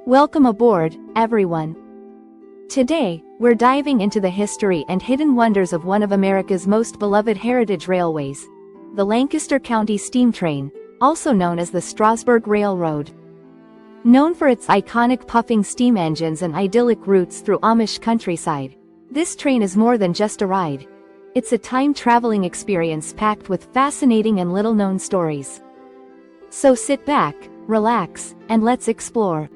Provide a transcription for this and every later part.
Welcome aboard, everyone. Today, we're diving into the history and hidden wonders of one of America's most beloved heritage railways, the Lancaster County Steam Train, also known as the Strasburg Rail Road. Known for its iconic puffing steam engines and idyllic routes through Amish countryside, this train is more than just a ride. It's a time-traveling experience packed with fascinating and little-known stories. So sit back, relax, and let's explore.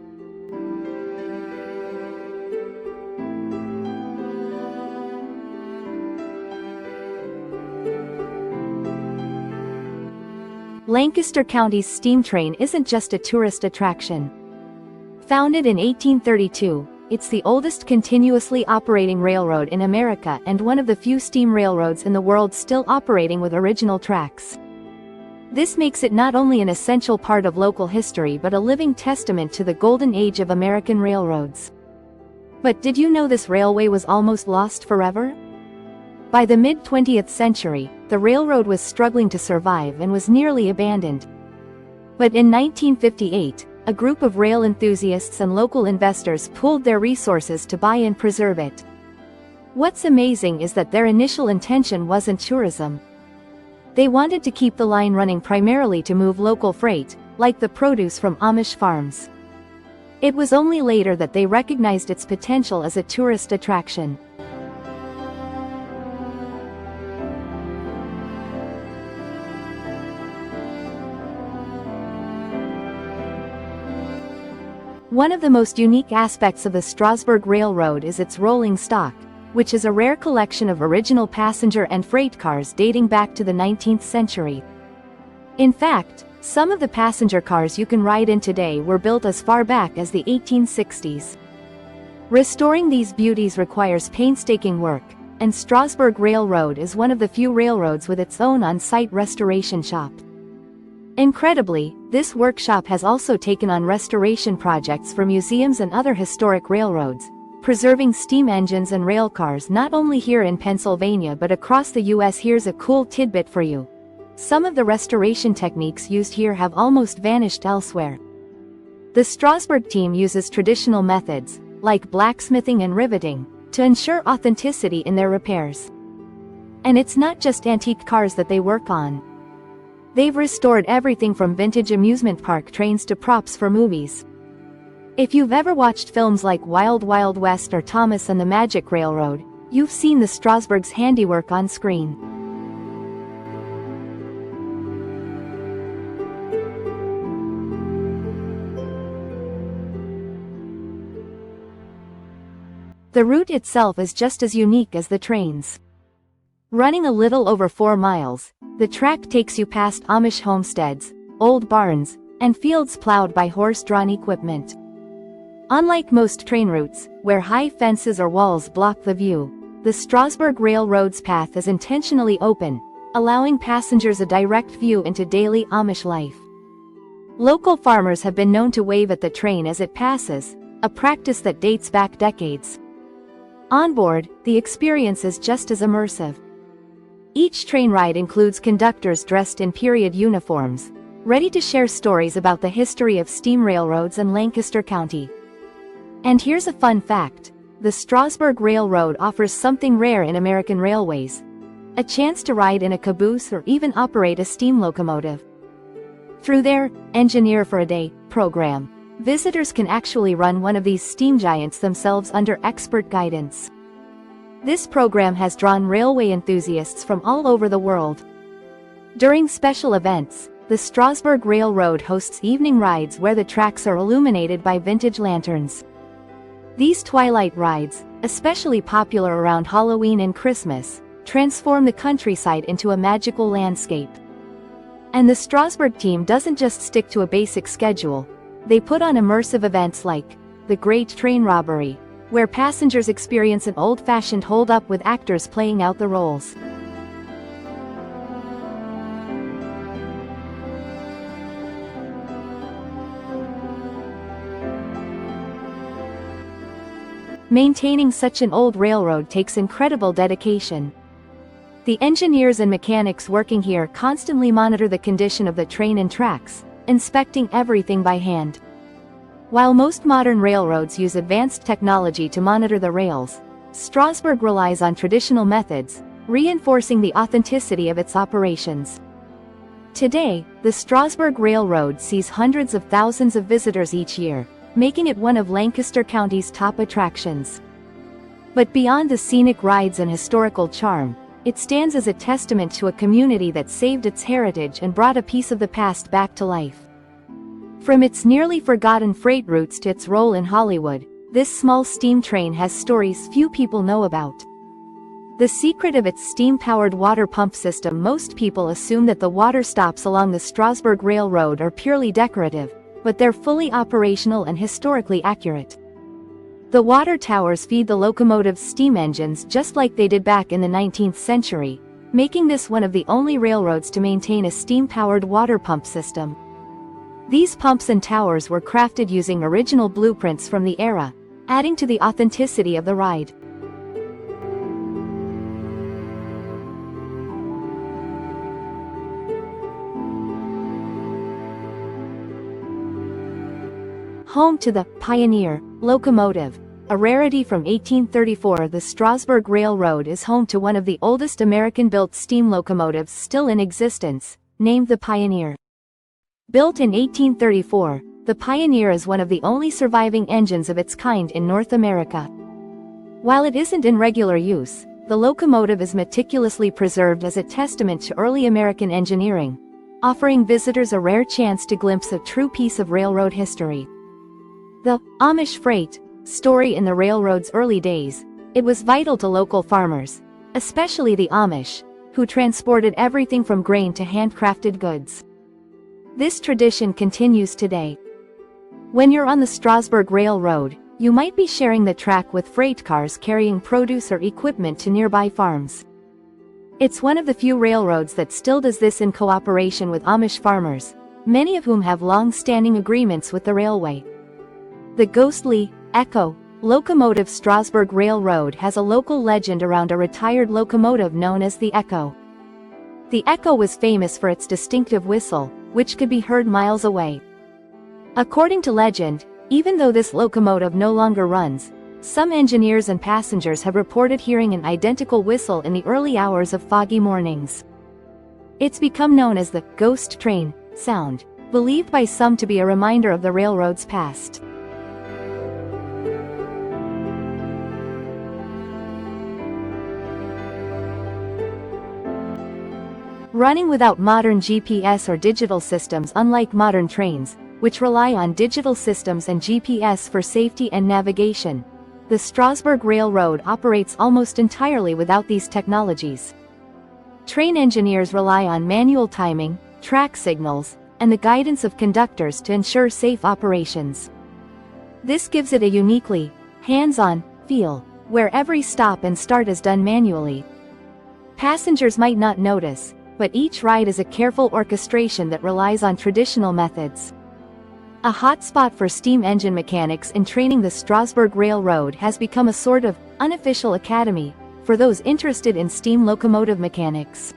Lancaster County's steam train isn't just a tourist attraction. Founded in 1832, it's the oldest continuously operating railroad in America and one of the few steam railroads in the world still operating with original tracks. This makes it not only an essential part of local history but a living testament to the golden age of American railroads. But did you know this railway was almost lost forever? By the mid-20th century, the railroad was struggling to survive and was nearly abandoned. But in 1958, a group of rail enthusiasts and local investors pooled their resources to buy and preserve it. What's amazing is that their initial intention wasn't tourism. They wanted to keep the line running primarily to move local freight, like the produce from Amish farms. It was only later that they recognized its potential as a tourist attraction. One of the most unique aspects of the Strasburg Rail Road is its rolling stock, which is a rare collection of original passenger and freight cars dating back to the 19th century. In fact, some of the passenger cars you can ride in today were built as far back as the 1860s. Restoring these beauties requires painstaking work, and Strasburg Rail Road is one of the few railroads with its own on-site restoration shop. Incredibly, this workshop has also taken on restoration projects for museums and other historic railroads, preserving steam engines and rail cars not only here in Pennsylvania but across the US. Here's a cool tidbit for you. Some of the restoration techniques used here have almost vanished elsewhere. The Strasburg team uses traditional methods, like blacksmithing and riveting, to ensure authenticity in their repairs. And it's not just antique cars that they work on. They've restored everything from vintage amusement park trains to props for movies. If you've ever watched films like Wild Wild West or Thomas and the Magic Railroad, you've seen the Strasburg's handiwork on screen. The route itself is just as unique as the trains. Running a little over 4 miles, the track takes you past Amish homesteads, old barns, and fields plowed by horse-drawn equipment. Unlike most train routes, where high fences or walls block the view, the Strasburg Rail Road's path is intentionally open, allowing passengers a direct view into daily Amish life. Local farmers have been known to wave at the train as it passes, a practice that dates back decades. On board, the experience is just as immersive. Each train ride includes conductors dressed in period uniforms, ready to share stories about the history of steam railroads in Lancaster County. And here's a fun fact: the Strasburg Rail Road offers something rare in American railways: a chance to ride in a caboose or even operate a steam locomotive. Through their "Engineer for a Day" program, visitors can actually run one of these steam giants themselves under expert guidance. This program has drawn railway enthusiasts from all over the world. During special events, the Strasburg Rail Road hosts evening rides where the tracks are illuminated by vintage lanterns. These twilight rides, especially popular around Halloween and Christmas, transform the countryside into a magical landscape. And the Strasburg team doesn't just stick to a basic schedule. They put on immersive events like the Great Train Robbery, where passengers experience an old-fashioned hold-up with actors playing out the roles. Maintaining such an old railroad takes incredible dedication. The engineers and mechanics working here constantly monitor the condition of the train and tracks, inspecting everything by hand. While most modern railroads use advanced technology to monitor the rails, Strasburg relies on traditional methods, reinforcing the authenticity of its operations. Today, the Strasburg Rail Road sees hundreds of thousands of visitors each year, making it one of Lancaster County's top attractions. But beyond the scenic rides and historical charm, it stands as a testament to a community that saved its heritage and brought a piece of the past back to life. From its nearly forgotten freight routes to its role in Hollywood, this small steam train has stories few people know about. The secret of its steam-powered water pump system: most people assume that the water stops along the Strasburg Rail Road are purely decorative, but they're fully operational and historically accurate. The water towers feed the locomotive's steam engines just like they did back in the 19th century, making this one of the only railroads to maintain a steam-powered water pump system. These pumps and towers were crafted using original blueprints from the era, adding to the authenticity of the ride. Home to the Pioneer locomotive, a rarity from 1834, the Strasburg Rail Road is home to one of the oldest American-built steam locomotives still in existence, named the Pioneer. Built in 1834, the Pioneer is one of the only surviving engines of its kind in North America. While it isn't in regular use, the locomotive is meticulously preserved as a testament to early American engineering, offering visitors a rare chance to glimpse a true piece of railroad history. The Amish freight story: in the railroad's early days, it was vital to local farmers, especially the Amish, who transported everything from grain to handcrafted goods. This tradition continues today. When you're on the Strasburg Rail Road, you might be sharing the track with freight cars carrying produce or equipment to nearby farms. It's one of the few railroads that still does this in cooperation with Amish farmers, many of whom have long-standing agreements with the railway. The ghostly Echo locomotive Strasburg Rail Road has a local legend around a retired locomotive known as the Echo. The Echo was famous for its distinctive whistle, which could be heard miles away. According to legend, even though this locomotive no longer runs, some engineers and passengers have reported hearing an identical whistle in the early hours of foggy mornings. It's become known as the ghost train sound, believed by some to be a reminder of the railroad's past. Running without modern GPS or digital systems. Unlike modern trains, which rely on digital systems and GPS for safety and navigation, the Strasburg Rail Road operates almost entirely without these technologies. Train engineers rely on manual timing, track signals, and the guidance of conductors to ensure safe operations. This gives it a uniquely hands-on feel, where every stop and start is done manually. Passengers might not notice, but each ride is a careful orchestration that relies on traditional methods. A hotspot for steam engine mechanics in training, the Strasburg Rail Road has become a sort of unofficial academy for those interested in steam locomotive mechanics.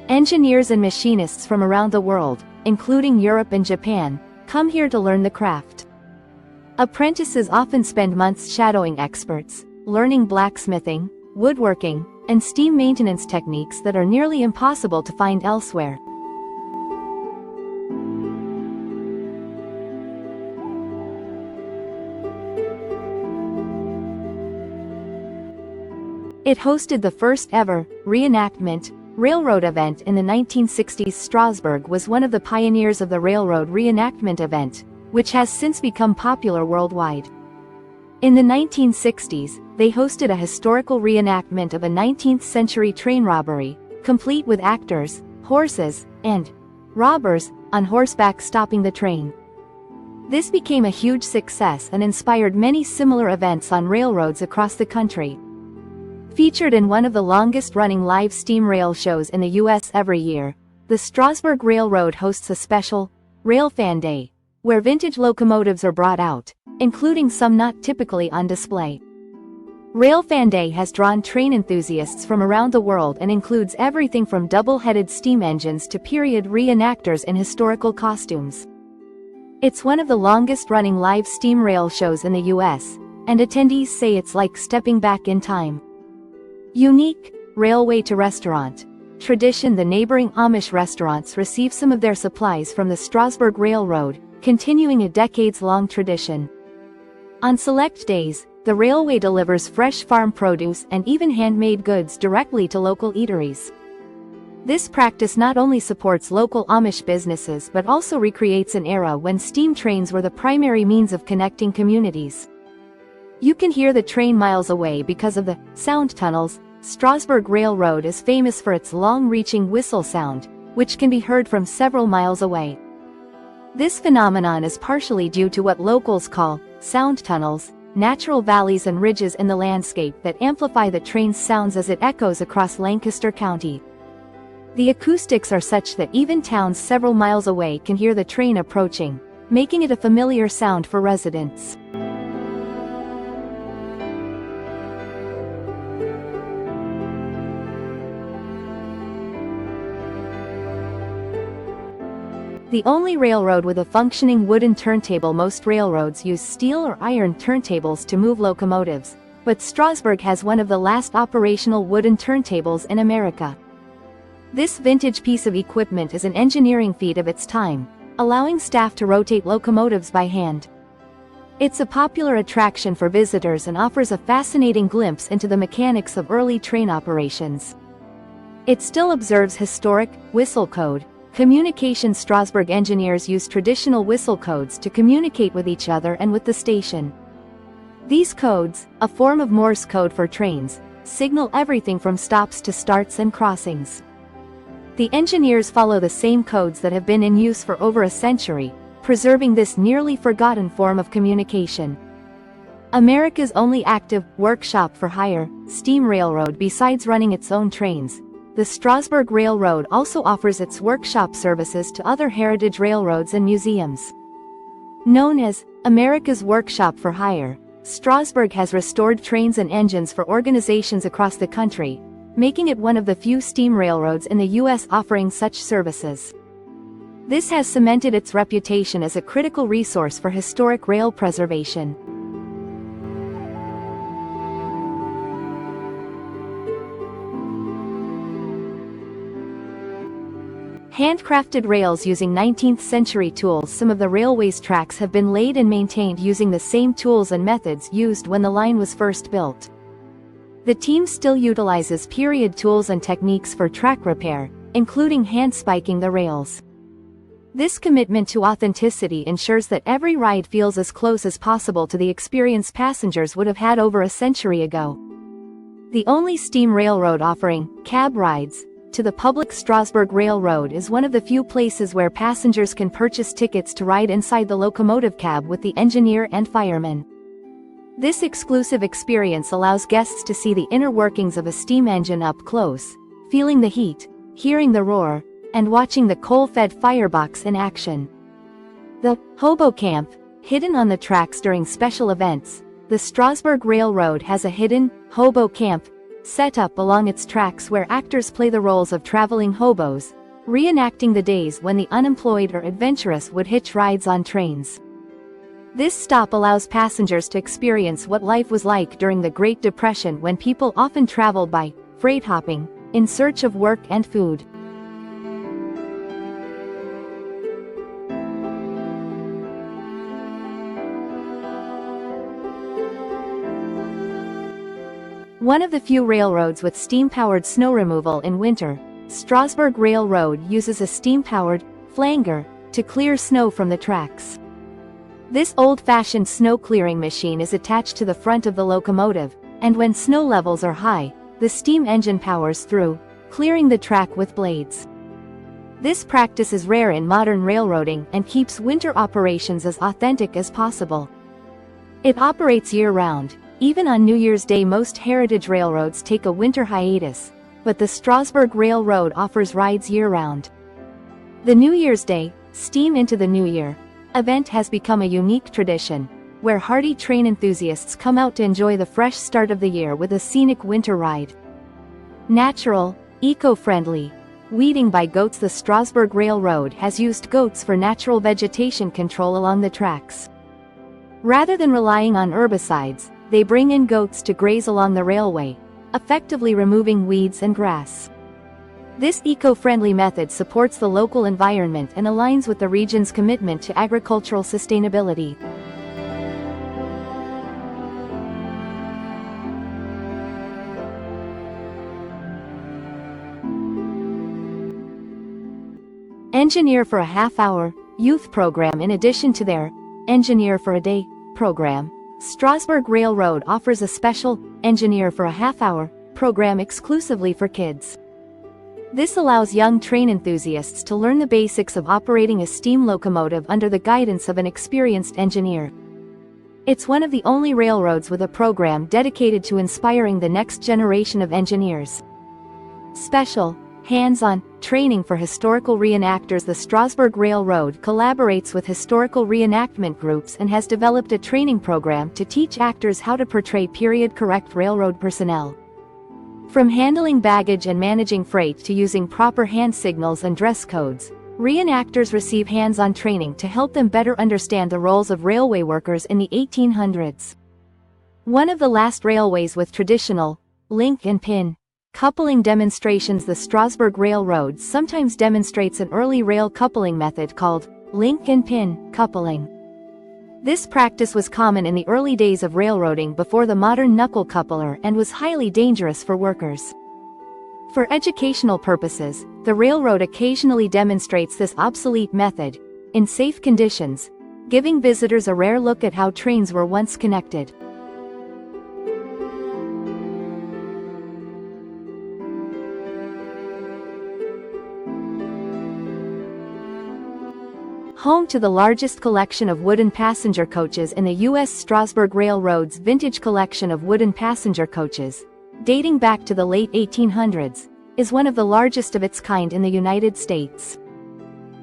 Engineers and machinists from around the world, including Europe and Japan, come here to learn the craft. Apprentices often spend months shadowing experts, learning blacksmithing, woodworking, and steam maintenance techniques that are nearly impossible to find elsewhere. It hosted the first ever reenactment railroad event in the 1960s. Strasburg was one of the pioneers of the railroad reenactment event, which has since become popular worldwide. In the 1960s, they hosted a historical reenactment of a 19th-century train robbery, complete with actors, horses, and robbers on horseback stopping the train. This became a huge success and inspired many similar events on railroads across the country. Featured in one of the longest-running live steam rail shows in the U.S. every year, the Strasburg Railroad hosts a special Rail Fan Day, where vintage locomotives are brought out, including some not typically on display. Rail Fan Day has drawn train enthusiasts from around the world and includes everything from double-headed steam engines to period reenactors in historical costumes. It's one of the longest-running live steam rail shows in the US, and attendees say it's like stepping back in time. Unique, railway to restaurant. Tradition. The neighboring Amish restaurants receive some of their supplies from the Strasburg Rail Road, continuing a decades-long tradition. On select days, the railway delivers fresh farm produce and even handmade goods directly to local eateries. This practice not only supports local Amish businesses but also recreates an era when steam trains were the primary means of connecting communities. You can hear the train miles away because of the sound tunnels. Strasburg Rail Road is famous for its long-reaching whistle sound, which can be heard from several miles away. This phenomenon is partially due to what locals call sound tunnels, natural valleys and ridges in the landscape that amplify the train's sounds as it echoes across Lancaster County. The acoustics are such that even towns several miles away can hear the train approaching, making it a familiar sound for residents. The only railroad with a functioning wooden turntable. Most railroads use steel or iron turntables to move locomotives, but Strasburg has one of the last operational wooden turntables in America. This vintage piece of equipment is an engineering feat of its time, allowing staff to rotate locomotives by hand. It's a popular attraction for visitors and offers a fascinating glimpse into the mechanics of early train operations. It still observes historic whistle code communication. Strasburg engineers use traditional whistle codes to communicate with each other and with the station. These codes, a form of Morse code for trains, signal everything from stops to starts and crossings. The engineers follow the same codes that have been in use for over a century, preserving this nearly forgotten form of communication. America's only active workshop for hire steam railroad. Besides running its own trains, the Strasburg Rail Road also offers its workshop services to other heritage railroads and museums. Known as America's Workshop for Hire, Strasburg has restored trains and engines for organizations across the country, making it one of the few steam railroads in the U.S. offering such services. This has cemented its reputation as a critical resource for historic rail preservation. Handcrafted rails using 19th-century tools. Some of the railway's tracks have been laid and maintained using the same tools and methods used when the line was first built. The team still utilizes period tools and techniques for track repair, including hand-spiking the rails. This commitment to authenticity ensures that every ride feels as close as possible to the experience passengers would have had over a century ago. The only steam railroad offering cab rides to the public, Strasburg Rail Road is one of the few places where passengers can purchase tickets to ride inside the locomotive cab with the engineer and fireman. This exclusive experience allows guests to see the inner workings of a steam engine up close, feeling the heat, hearing the roar, and watching the coal-fed firebox in action. The hobo camp, hidden on the tracks during special events. The Strasburg Rail Road has a hidden hobo camp set up along its tracks where actors play the roles of traveling hobos, reenacting the days when the unemployed or adventurous would hitch rides on trains. This stop allows passengers to experience what life was like during the Great Depression, when people often traveled by freight hopping in search of work and food. One of the few railroads with steam-powered snow removal in winter, Strasburg Rail Road uses a steam-powered flanger to clear snow from the tracks. This old-fashioned snow-clearing machine is attached to the front of the locomotive, and when snow levels are high, the steam engine powers through, clearing the track with blades. This practice is rare in modern railroading and keeps winter operations as authentic as possible. It operates year-round. Even on New Year's Day, most heritage railroads take a winter hiatus, but the Strasburg Rail Road offers rides year-round. The New Year's Day, Steam into the New Year event has become a unique tradition, where hardy train enthusiasts come out to enjoy the fresh start of the year with a scenic winter ride. Natural, eco-friendly, weeding by goats. The Strasburg Rail Road has used goats for natural vegetation control along the tracks. Rather than relying on herbicides, they bring in goats to graze along the railway, effectively removing weeds and grass. This eco-friendly method supports the local environment and aligns with the region's commitment to agricultural sustainability. Engineer for a half-hour youth program. In addition to their Engineer for a Day program, Strasburg Rail Road offers a special Engineer for a Half-Hour program exclusively for kids. This allows young train enthusiasts to learn the basics of operating a steam locomotive under the guidance of an experienced engineer. It's one of the only railroads with a program dedicated to inspiring the next generation of engineers. Special, hands-on training for historical reenactors. The Strasburg Rail Road collaborates with historical reenactment groups and has developed a training program to teach actors how to portray period-correct railroad personnel. From handling baggage and managing freight to using proper hand signals and dress codes, reenactors receive hands-on training to help them better understand the roles of railway workers in the 1800s. One of the last railways with traditional link and pin coupling demonstrations. The Strasburg Rail Road sometimes demonstrates an early rail coupling method called link and pin coupling. This practice was common in the early days of railroading before the modern knuckle coupler and was highly dangerous for workers. For educational purposes, the railroad occasionally demonstrates this obsolete method in safe conditions, giving visitors a rare look at how trains were once connected. Home to the largest collection of wooden passenger coaches in the U.S. Strasburg Rail Road's vintage collection of wooden passenger coaches, dating back to the late 1800s, is one of the largest of its kind in the United States.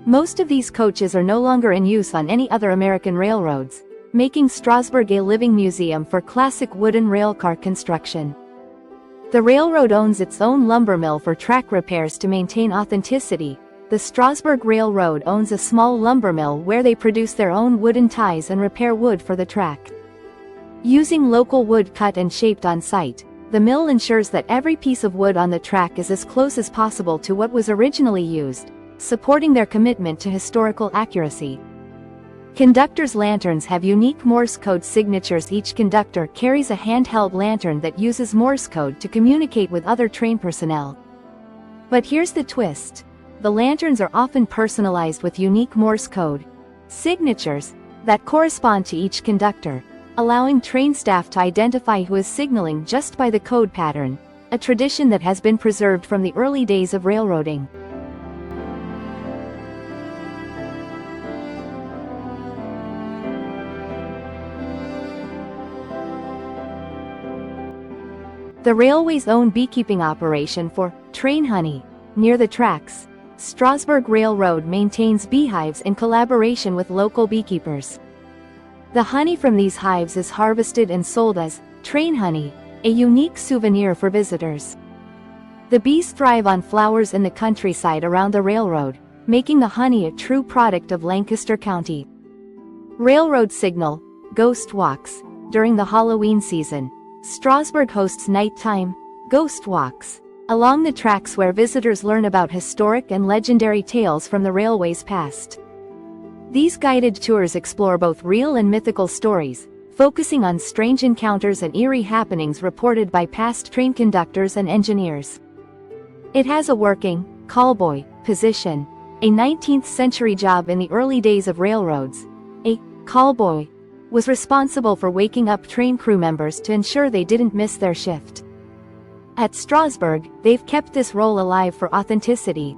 Most of these coaches are no longer in use on any other American railroads, making Strasburg a living museum for classic wooden railcar construction. The railroad owns its own lumber mill for track repairs to maintain authenticity. The Strasburg Rail Road owns a small lumber mill where they produce their own wooden ties and repair wood for the track. Using local wood cut and shaped on site, the mill ensures that every piece of wood on the track is as close as possible to what was originally used, supporting their commitment to historical accuracy. Conductors' lanterns have unique Morse code signatures. Each conductor carries a handheld lantern that uses Morse code to communicate with other train personnel. But here's the twist. The lanterns are often personalized with unique Morse code signatures that correspond to each conductor, allowing train staff to identify who is signaling just by the code pattern, a tradition that has been preserved from the early days of railroading. The railway's own beekeeping operation for train honey near the tracks, Strasburg Rail Road maintains beehives in collaboration with local beekeepers. The honey from these hives is harvested and sold as train honey, a unique souvenir for visitors. The bees thrive on flowers in the countryside around the railroad, making the honey a true product of Lancaster County. Railroad signal, ghost walks. During the Halloween season, Strasburg hosts nighttime ghost walks along the tracks where visitors learn about historic and legendary tales from the railway's past. These guided tours explore both real and mythical stories, focusing on strange encounters and eerie happenings reported by past train conductors and engineers. It has a working callboy position, a 19th-century job in the early days of railroads. A callboy was responsible for waking up train crew members to ensure they didn't miss their shift. At Strasburg, they've kept this role alive for authenticity.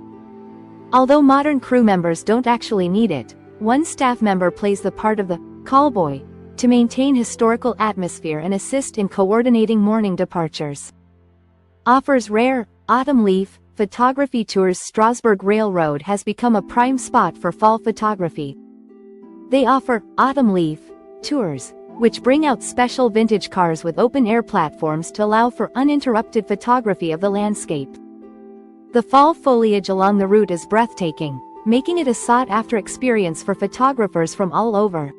Although modern crew members don't actually need it, one staff member plays the part of the callboy to maintain historical atmosphere and assist in coordinating morning departures. Offers rare autumn leaf photography tours. Strasburg Rail Road has become a prime spot for fall photography. They offer autumn leaf tours, which bring out special vintage cars with open-air platforms to allow for uninterrupted photography of the landscape. The fall foliage along the route is breathtaking, making it a sought-after experience for photographers from all over.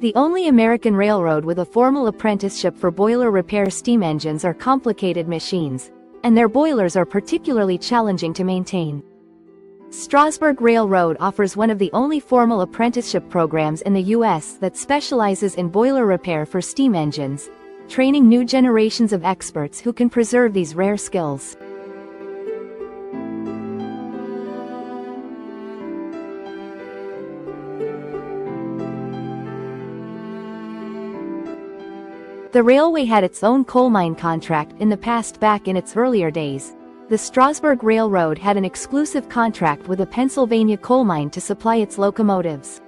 The only American railroad with a formal apprenticeship for boiler repair. Steam engines are complicated machines, and their boilers are particularly challenging to maintain. Strasburg Rail Road offers one of the only formal apprenticeship programs in the U.S. that specializes in boiler repair for steam engines, training new generations of experts who can preserve these rare skills. The railway had its own coal mine contract in the past. Back in its earlier days, the Strasburg Rail Road had an exclusive contract with a Pennsylvania coal mine to supply its locomotives.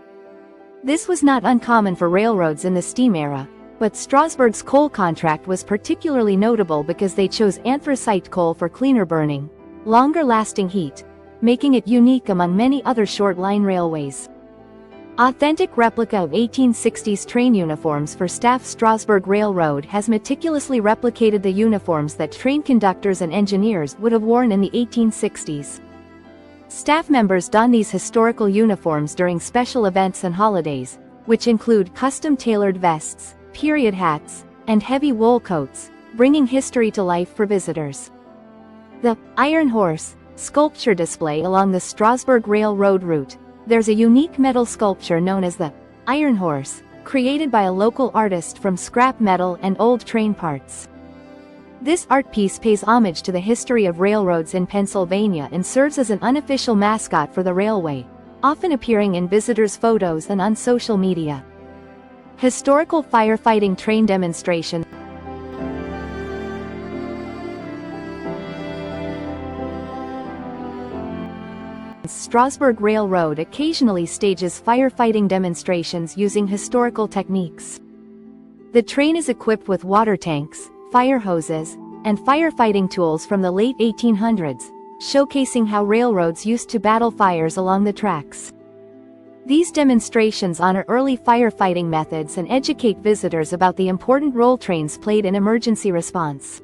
This was not uncommon for railroads in the steam era, but Strasburg's coal contract was particularly notable because they chose anthracite coal for cleaner burning, longer-lasting heat, making it unique among many other short-line railways. Authentic replica of 1860s train uniforms for staff. Strasburg Rail Road has meticulously replicated the uniforms that train conductors and engineers would have worn in the 1860s. Staff members don these historical uniforms during special events and holidays, which include custom-tailored vests, period hats, and heavy wool coats, bringing history to life for visitors. The Iron Horse sculpture display along the Strasburg Rail Road route. There's a unique metal sculpture known as the Iron Horse, created by a local artist from scrap metal and old train parts. This art piece pays homage to the history of railroads in Pennsylvania and serves as an unofficial mascot for the railway, often appearing in visitors' photos and on social media. Historical firefighting train demonstration. Strasburg Rail Road occasionally stages firefighting demonstrations using historical techniques. The train is equipped with water tanks, fire hoses, and firefighting tools from the late 1800s, showcasing how railroads used to battle fires along the tracks. These demonstrations honor early firefighting methods and educate visitors about the important role trains played in emergency response.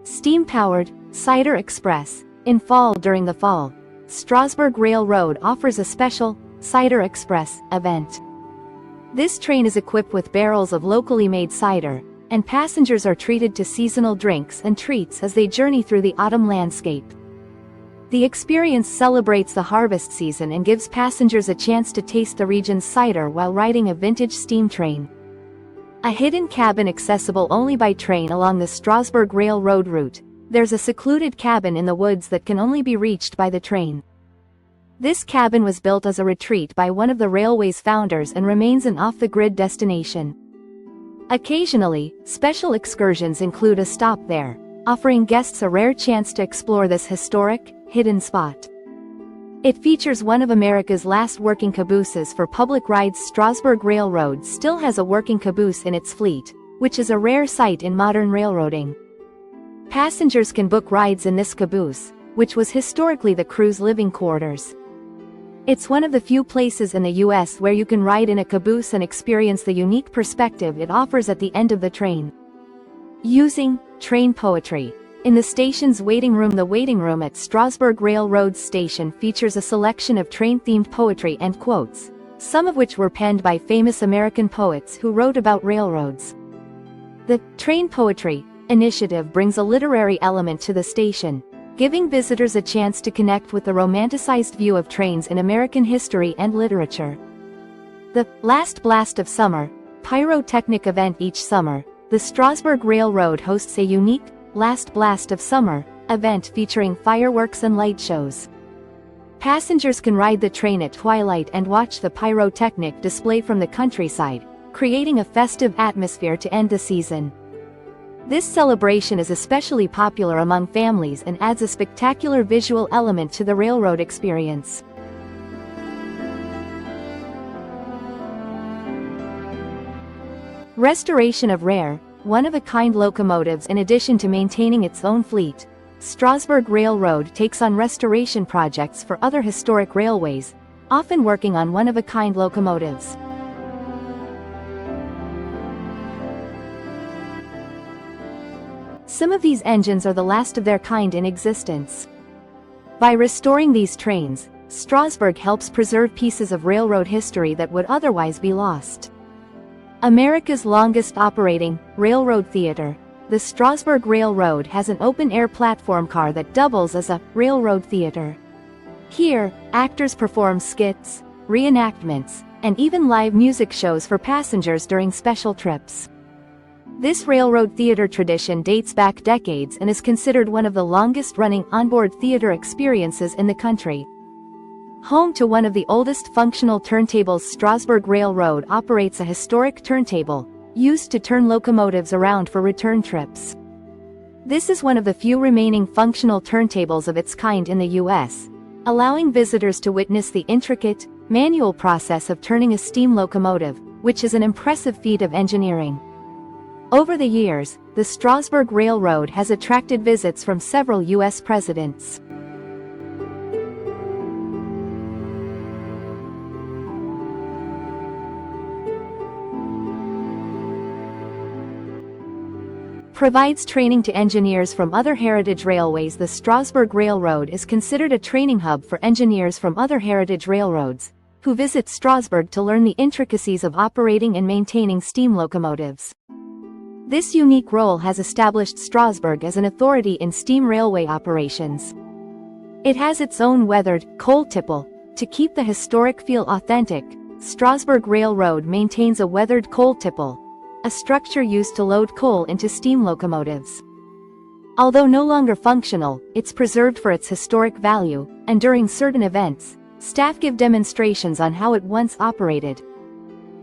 Steam-powered Cider Express. In fall. During the fall, Strasburg Rail Road offers a special Cider Express event. This train is equipped with barrels of locally made cider, and passengers are treated to seasonal drinks and treats as they journey through the autumn landscape. The experience celebrates the harvest season and gives passengers a chance to taste the region's cider while riding a vintage steam train. A hidden cabin accessible only by train along the Strasburg Rail Road route. There's a secluded cabin in the woods that can only be reached by the train. This cabin was built as a retreat by one of the railway's founders and remains an off-the-grid destination. Occasionally, special excursions include a stop there, offering guests a rare chance to explore this historic, hidden spot. It features one of America's last working cabooses for public rides. Strasburg Railroad still has a working caboose in its fleet, which is a rare sight in modern railroading. Passengers can book rides in this caboose, which was historically the crew's living quarters. It's one of the few places in the U.S. where you can ride in a caboose and experience the unique perspective it offers at the end of the train. Using train poetry. In the station's waiting room. The waiting room at Strasburg Railroad Station features a selection of train-themed poetry and quotes, some of which were penned by famous American poets who wrote about railroads. The Train Poetry Initiative brings a literary element to the station, giving visitors a chance to connect with the romanticized view of trains in American history and literature. The Last Blast of Summer pyrotechnic event. Each summer, the Strasburg Railroad hosts a unique Last Blast of Summer event featuring fireworks and light shows. Passengers can ride the train at twilight and watch the pyrotechnic display from the countryside, creating a festive atmosphere to end the season. This celebration is especially popular among families and adds a spectacular visual element to the railroad experience. Restoration of rare, one-of-a-kind locomotives. In addition to maintaining its own fleet, Strasburg Railroad takes on restoration projects for other historic railways, often working on one-of-a-kind locomotives. Some of these engines are the last of their kind in existence. By restoring these trains, Strasburg helps preserve pieces of railroad history that would otherwise be lost. America's longest operating railroad theater, the Strasburg Rail Road has an open-air platform car that doubles as a railroad theater. Here, actors perform skits, reenactments, and even live music shows for passengers during special trips. This railroad theater tradition dates back decades and is considered one of the longest-running onboard theater experiences in the country. Home to one of the oldest functional turntables, Strasburg Rail Road operates a historic turntable, used to turn locomotives around for return trips. This is one of the few remaining functional turntables of its kind in the U.S., allowing visitors to witness the intricate, manual process of turning a steam locomotive, which is an impressive feat of engineering. Over the years, the Strasburg Railroad has attracted visits from several U.S. presidents. Provides training to engineers from other heritage railways. The Strasburg Railroad is considered a training hub for engineers from other heritage railroads, who visit Strasburg to learn the intricacies of operating and maintaining steam locomotives. This unique role has established Strasburg as an authority in steam railway operations. It has its own weathered coal tipple. To keep the historic feel authentic, Strasburg Railroad maintains a weathered coal tipple, a structure used to load coal into steam locomotives. Although no longer functional, it's preserved for its historic value, and during certain events, staff give demonstrations on how it once operated.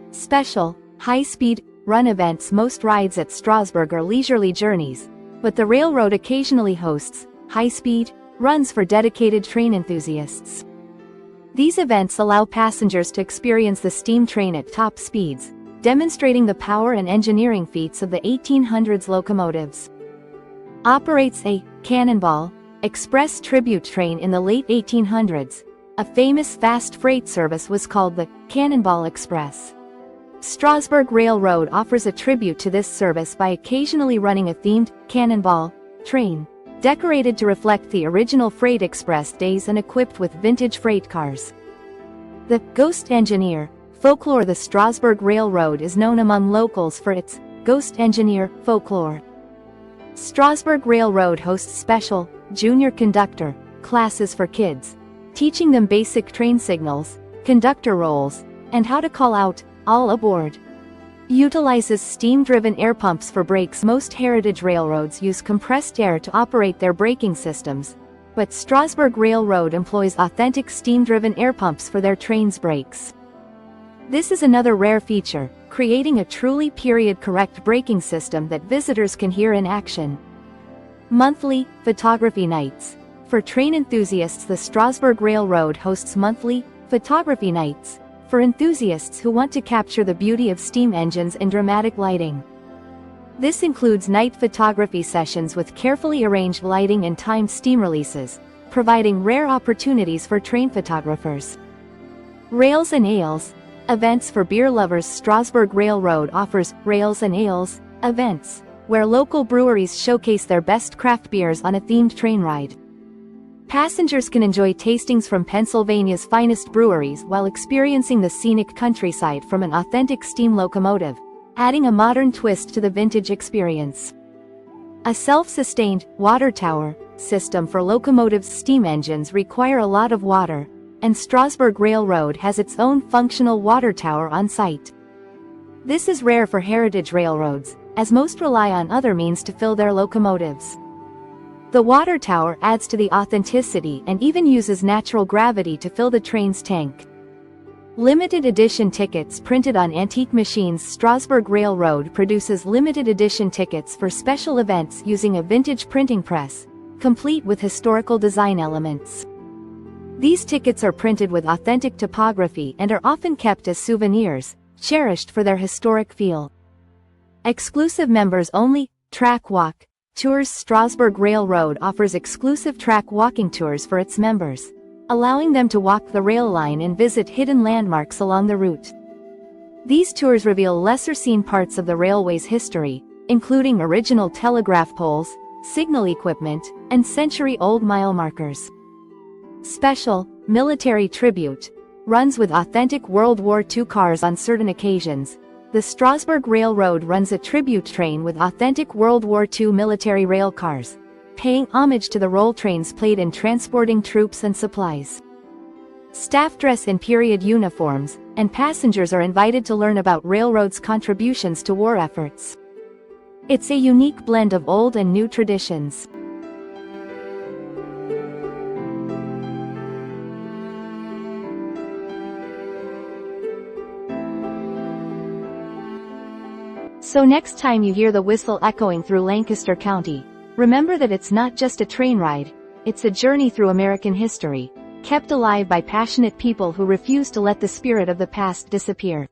Special, high-speed, run events. Most rides at Strasburg are leisurely journeys, but the railroad occasionally hosts high-speed runs for dedicated train enthusiasts. These events allow passengers to experience the steam train at top speeds, demonstrating the power and engineering feats of the 1800s locomotives. Operates a Cannonball Express tribute train. In the late 1800s, a famous fast freight service was called the Cannonball Express. Strasburg Railroad offers a tribute to this service by occasionally running a themed Cannonball train, decorated to reflect the original freight express days and equipped with vintage freight cars. The Ghost Engineer folklore. The Strasburg Railroad is known among locals for its ghost engineer folklore. Strasburg Railroad hosts special junior conductor classes for kids, teaching them basic train signals, conductor roles, and how to call out all aboard. Utilizes steam-driven air pumps for brakes. Most heritage railroads use compressed air to operate their braking systems, but Strasburg Railroad employs authentic steam-driven air pumps for their trains' brakes. This is another rare feature, creating a truly period-correct braking system that visitors can hear in action. Monthly photography nights. For train enthusiasts, the Strasburg Railroad hosts monthly photography nights for enthusiasts who want to capture the beauty of steam engines in dramatic lighting. This includes night photography sessions with carefully arranged lighting and timed steam releases, providing rare opportunities for train photographers. Rails and Ales events for beer lovers. Strasburg Railroad offers Rails and Ales events, where local breweries showcase their best craft beers on a themed train ride. Passengers can enjoy tastings from Pennsylvania's finest breweries while experiencing the scenic countryside from an authentic steam locomotive, adding a modern twist to the vintage experience. A self-sustained water tower system. For locomotives, steam engines require a lot of water, and Strasburg Railroad has its own functional water tower on site. This is rare for heritage railroads, as most rely on other means to fill their locomotives. The water tower adds to the authenticity and even uses natural gravity to fill the train's tank. Limited edition tickets printed on antique machines. Strasburg Railroad produces limited edition tickets for special events using a vintage printing press, complete with historical design elements. These tickets are printed with authentic typography and are often kept as souvenirs, cherished for their historic feel. Exclusive members only track walk tours. Strasburg Railroad offers exclusive track walking tours for its members, allowing them to walk the rail line and visit hidden landmarks along the route. These tours reveal lesser-seen parts of the railway's history, including original telegraph poles, signal equipment, and century-old mile markers. Special, military tribute. Runs with authentic World War II cars on certain occasions. The Strasburg Rail Road runs a tribute train with authentic World War II military rail cars, paying homage to the role trains played in transporting troops and supplies. Staff dress in period uniforms, and passengers are invited to learn about railroads' contributions to war efforts. It's a unique blend of old and new traditions. So next time you hear the whistle echoing through Lancaster County, remember that it's not just a train ride, it's a journey through American history, kept alive by passionate people who refuse to let the spirit of the past disappear.